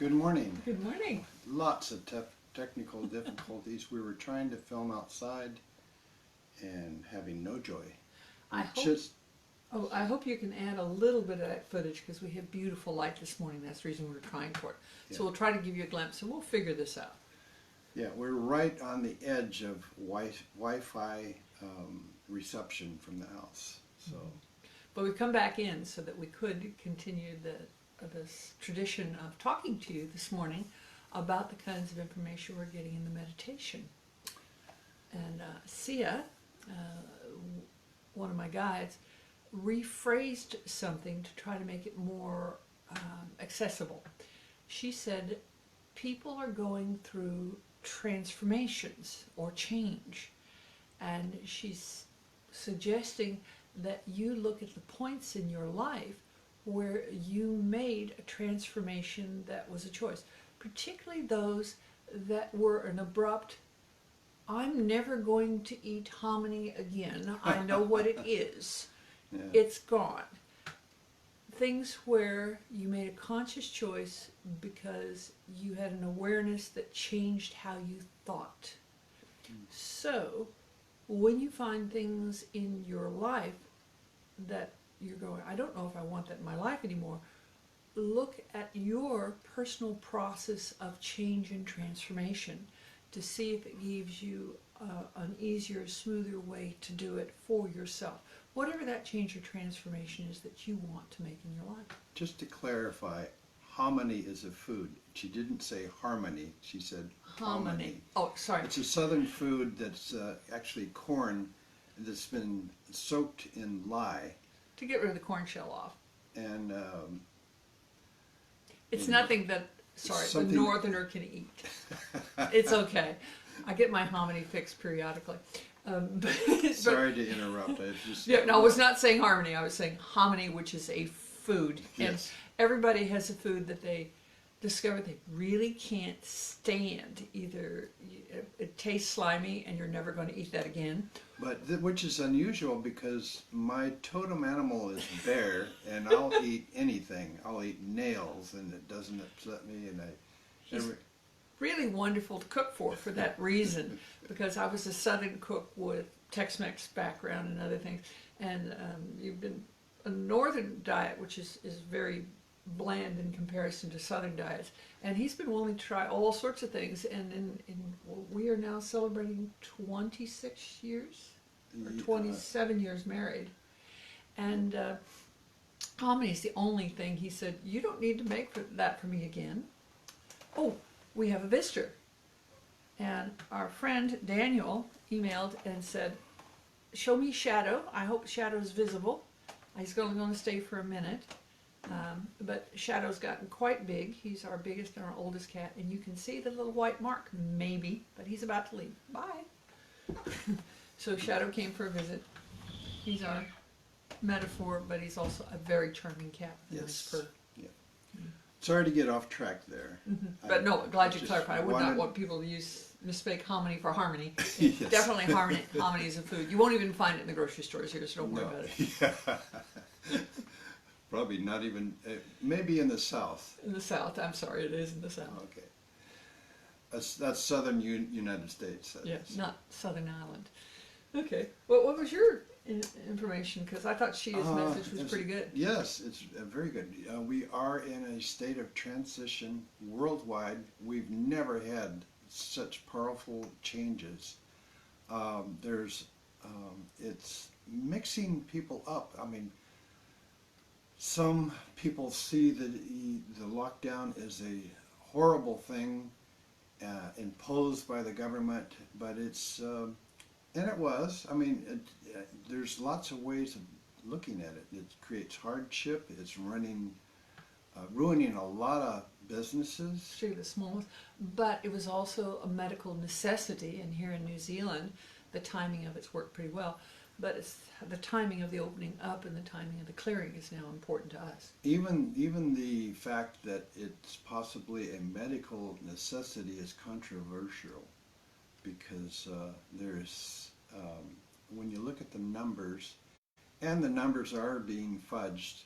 Good morning. Good morning. Lots of technical difficulties. We were trying to film outside and having no joy. I hope you can add a little bit of that footage because we have beautiful light this morning. That's the reason we were trying for it. Yeah. So we'll try to give you a glimpse and we'll figure this out. Yeah, we're right on the edge of Wi-Fi reception from the house. So, But we've come back in so that we could continue this tradition of talking to you this morning about the kinds of information we're getting in the meditation. And Sia, one of my guides, rephrased something to try to make it more accessible. She said people are going through transformations or change, and she's suggesting that you look at the points in your life where you made a transformation that was a choice, particularly those that were an abrupt, I'm never going to eat hominy again, I know what it is, yeah. it's gone. Things where you made a conscious choice because you had an awareness that changed how you thought. So, when you find things in your life that you're going, I don't know if I want that in my life anymore, look at your personal process of change and transformation to see if it gives you an easier, smoother way to do it for yourself. Whatever that change or transformation is that you want to make in your life. Just to clarify, hominy is a food. She didn't say harmony, she said hominy. Oh, sorry. It's a southern food that's actually corn that's been soaked in lye. To get rid of the corn shell off. And it's nothing that, the northerner can eat. It's okay. I get my hominy fixed periodically. Sorry to interrupt. I was not saying harmony. I was saying hominy, which is a food. Yes. And everybody has a food that they discover they really can't stand. Either it tastes slimy and you're never going to eat that again. But which is unusual because my totem animal is bear, and I'll eat anything. I'll eat nails, and it doesn't upset me. And He's really wonderful to cook for that reason, because I was a Southern cook with Tex-Mex background and other things, and you've been a Northern diet, which is very bland in comparison to Southern diets, and he's been willing to try all sorts of things, and we are now celebrating 26 years, or 27 years married, and hominy is the only thing he said, you don't need to make that for me again. Oh, we have a visitor, and our friend Daniel emailed and said, show me Shadow, I hope Shadow's visible. He's only going to stay for a minute. But Shadow's gotten quite big. He's our biggest and our oldest cat, and you can see the little white mark, maybe, but he's about to leave. Bye. So Shadow came for a visit. He's our metaphor, but he's also a very charming cat with a nice fur. Yeah. Sorry to get off track there. But no, glad you clarified. I would not want people to mistake hominy for harmony. Yes. Definitely hominy is a food. You won't even find it in the grocery stores here, so don't worry about it. Yeah. Probably not even, maybe in the South. In the South, I'm sorry, it is in the South. Okay. That's southern United States. Yes, not Southern Ireland. Okay. Well, what was your information? Because I thought Shia's message was pretty good. Yes, it's very good. We are in a state of transition worldwide. We've never had such powerful changes. It's mixing people up. I mean, some people see the lockdown as a horrible thing imposed by the government, but it's, and it was. I mean, there's lots of ways of looking at it. It creates hardship. It's ruining a lot of businesses. Sure, the smallest. But it was also a medical necessity, and here in New Zealand, the timing of it's worked pretty well. But it's the timing of the opening up and the timing of the clearing is now important to us. Even the fact that it's possibly a medical necessity is controversial, because when you look at the numbers, and the numbers are being fudged,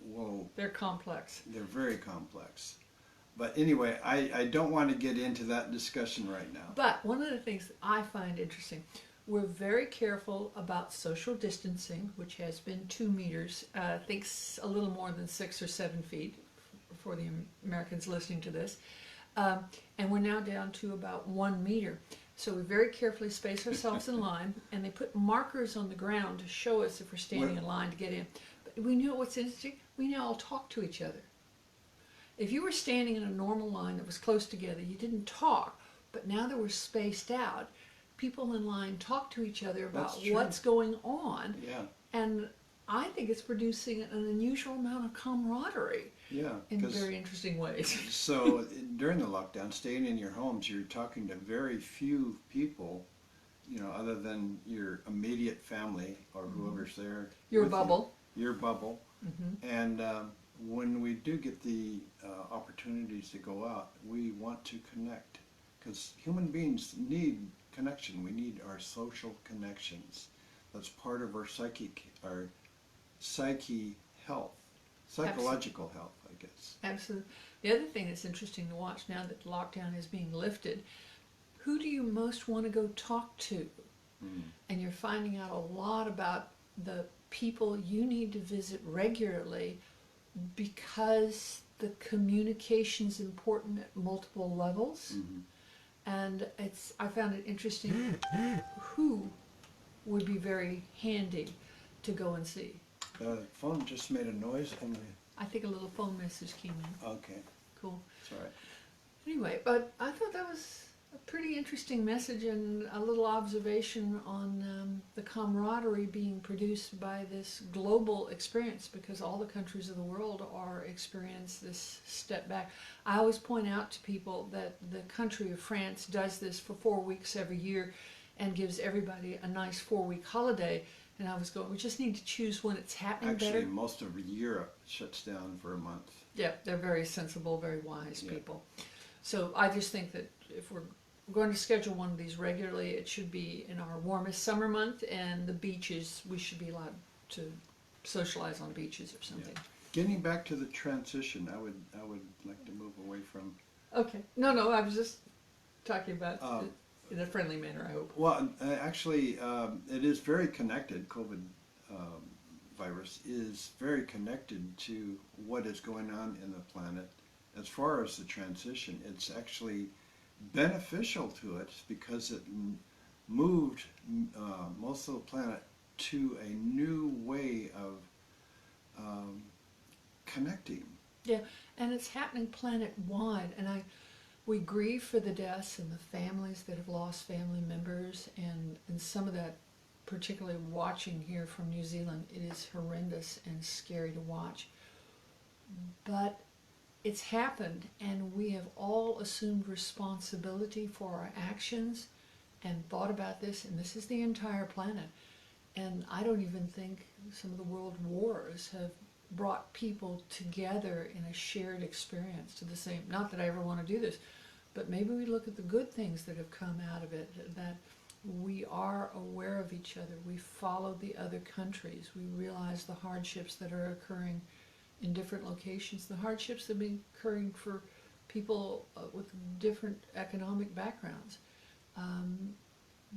well, They're complex. they're very complex. But anyway, I don't want to get into that discussion right now. But one of the things that I find interesting, we're very careful about social distancing, which has been 2 meters. I think a little more than 6 or 7 feet for the Americans listening to this. And we're now down to about 1 meter. So we very carefully space ourselves in line, and they put markers on the ground to show us if we're standing in line to get in. But we know what's interesting? We now all talk to each other. If you were standing in a normal line that was close together, you didn't talk, but now that we're spaced out, people in line talk to each other about That's true. what's going on, Yeah, and I think it's producing an unusual amount of camaraderie yeah. in 'Cause very interesting ways. so during the lockdown, staying in your homes, you're talking to very few people, you know, other than your immediate family or whoever's there. Your with you. bubble. Your bubble. Mm-hmm. And when we do get the opportunities to go out, we want to connect, because human beings need connection. We need our social connections. That's part of our psyche health, psychological health, I guess. Absolutely. The other thing that's interesting to watch now that the lockdown is being lifted, who do you most want to go talk to? Mm. And you're finding out a lot about the people you need to visit regularly because the communication's important at multiple levels. Mhm. And I found it interesting who would be very handy to go and see. The phone just made a noise. I think a little phone message came in. Okay, Cool. it's all right. Anyway, but I thought that was a pretty interesting message and a little observation on the camaraderie being produced by this global experience, because all the countries of the world are experiencing this step back. I always point out to people that the country of France does this for 4 weeks every year and gives everybody a nice 4-week holiday. And I was going, we just need to choose when it's happening Actually, better. most of Europe shuts down for a month. Yeah, they're very sensible, very wise Yeah. people. So I just think that if we're going to schedule one of these regularly, it should be in our warmest summer month, and the beaches, we should be allowed to socialize on beaches or something. Getting back to the transition, I would like to move away from. Okay. No, I was just talking about Um, it in a friendly manner, I hope. Well, actually, it is very connected. COVID virus is very connected to what is going on in the planet. As far as the transition, it's actually beneficial to it because it moved most of the planet to a new way of connecting. Yeah, and it's happening planet-wide, and we grieve for the deaths and the families that have lost family members, and some of that, particularly watching here from New Zealand, it is horrendous and scary to watch. But it's happened, and we have all assumed responsibility for our actions and thought about this, and this is the entire planet. And I don't even think some of the world wars have brought people together in a shared experience to the same, not that I ever want to do this, but maybe we look at the good things that have come out of it, that we are aware of each other, we follow the other countries, we realize the hardships that are occurring in different locations, the hardships that have been occurring for people with different economic backgrounds.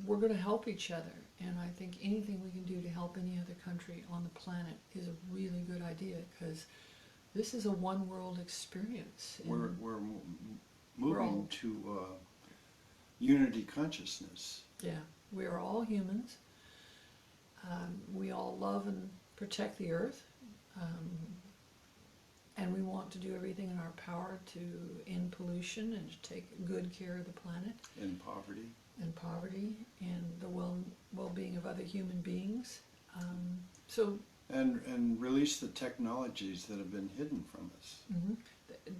We're going to help each other, and I think anything we can do to help any other country on the planet is a really good idea, because this is a one world experience. We're moving all- to unity consciousness. Yeah, we are all humans. We all love and protect the earth, and we want to do everything in our power to end pollution and to take good care of the planet In poverty. and poverty and the well-being of other human beings. So And release the technologies that have been hidden from us.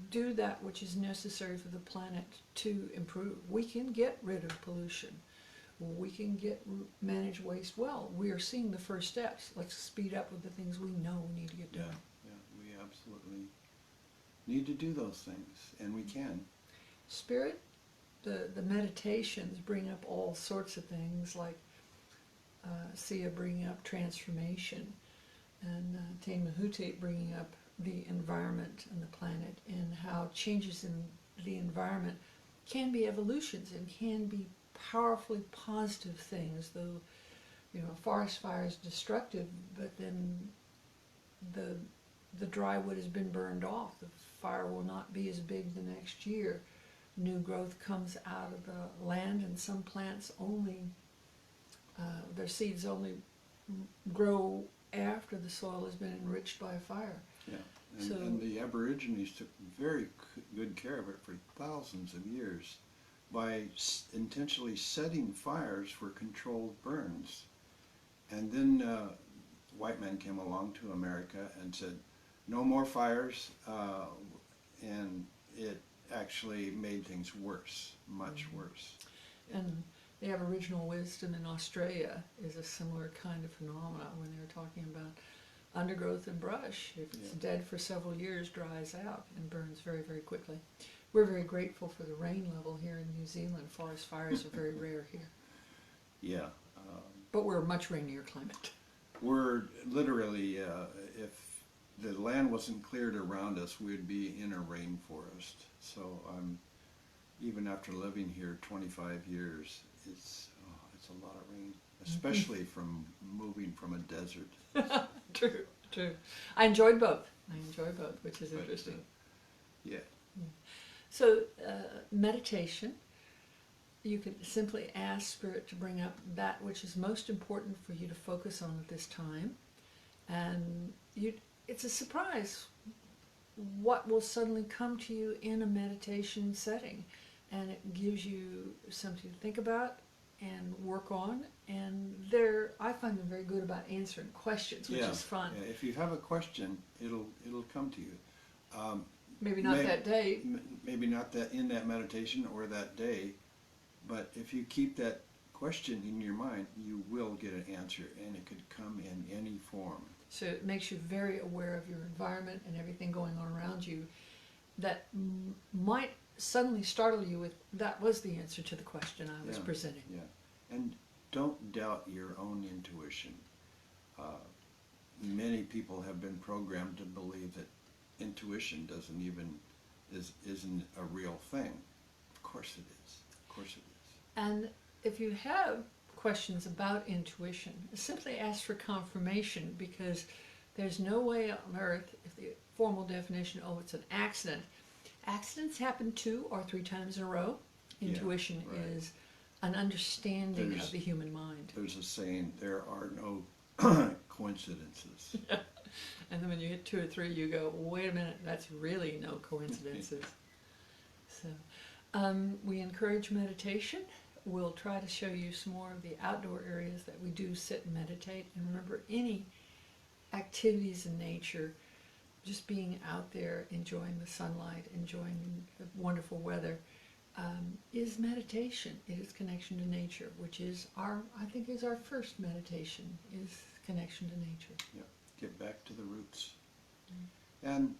do that which is necessary for the planet to improve. We can get rid of pollution. We can manage waste well. We are seeing the first steps. Let's speed up with the things we know we need to get done. Yeah, we absolutely need to do those things, and we can. Spirit, the meditations bring up all sorts of things, like Sia bringing up transformation. and Tain Mahuti bringing up the environment and the planet and how changes in the environment can be evolutions and can be powerfully positive things, though, you know, forest fire is destructive, but then the dry wood has been burned off. The fire will not be as big the next year. New growth comes out of the land, and some plants only, their seeds only grow after the soil has been enriched by a fire. Yeah, So- and the Aborigines took very good care of it for thousands of years by intentionally setting fires for controlled burns. And then white men came along to America and said, no more fires, and it actually made things worse, much worse. And the Aboriginal wisdom in Australia is a similar kind of phenomena when they were talking about undergrowth and brush. If it's Yeah. dead for several years, dries out and burns very, very quickly. We're very grateful for the rain level here in New Zealand. Forest fires are very rare here, Yeah. but we're a much rainier climate. We're literally, if the land wasn't cleared around us, we'd be in a rainforest. So even after living here 25 years, it's a lot of rain, especially from moving from a desert. True, true. I enjoyed both, which is But, interesting. Yeah. So, meditation, you can simply ask Spirit to bring up that which is most important for you to focus on at this time. And it's a surprise what will suddenly come to you in a meditation setting. And it gives you something to think about and work on. And I find them very good about answering questions, which is fun. Yeah. If you have a question, it'll come to you. Maybe not that day. Maybe not that in that meditation or that day, but if you keep that question in your mind, you will get an answer, and it could come in any form. So it makes you very aware of your environment and everything going on around you that might suddenly startle you with, that was the answer to the question I was presenting. Yeah, and don't doubt your own intuition. Many people have been programmed to believe that intuition isn't a real thing. Of course it is. Of course it is. And if you have questions about intuition, simply ask for confirmation, because there's no way on earth, if the formal definition, it's an accident. Accidents happen 2 or 3 times in a row. Intuition is an understanding of the human mind. There's a saying, there are no coincidences. And then when you hit 2 or 3, you go, wait a minute, that's really no coincidences. So we encourage meditation. We'll try to show you some more of the outdoor areas that we do sit and meditate. And remember, any activities in nature, just being out there, enjoying the sunlight, enjoying the wonderful weather, is meditation. It is connection to nature, which is I think is our first meditation, is connection to nature. Yeah. Get back to the roots. And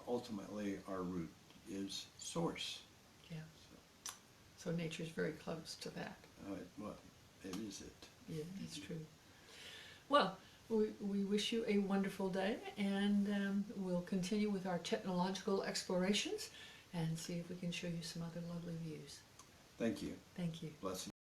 ultimately our root is source. Yeah. So nature's very close to that. Well, it is it. Yeah, that's true. Well, we wish you a wonderful day, and we'll continue with our technological explorations and see if we can show you some other lovely views. Thank you. Thank you. Blessings.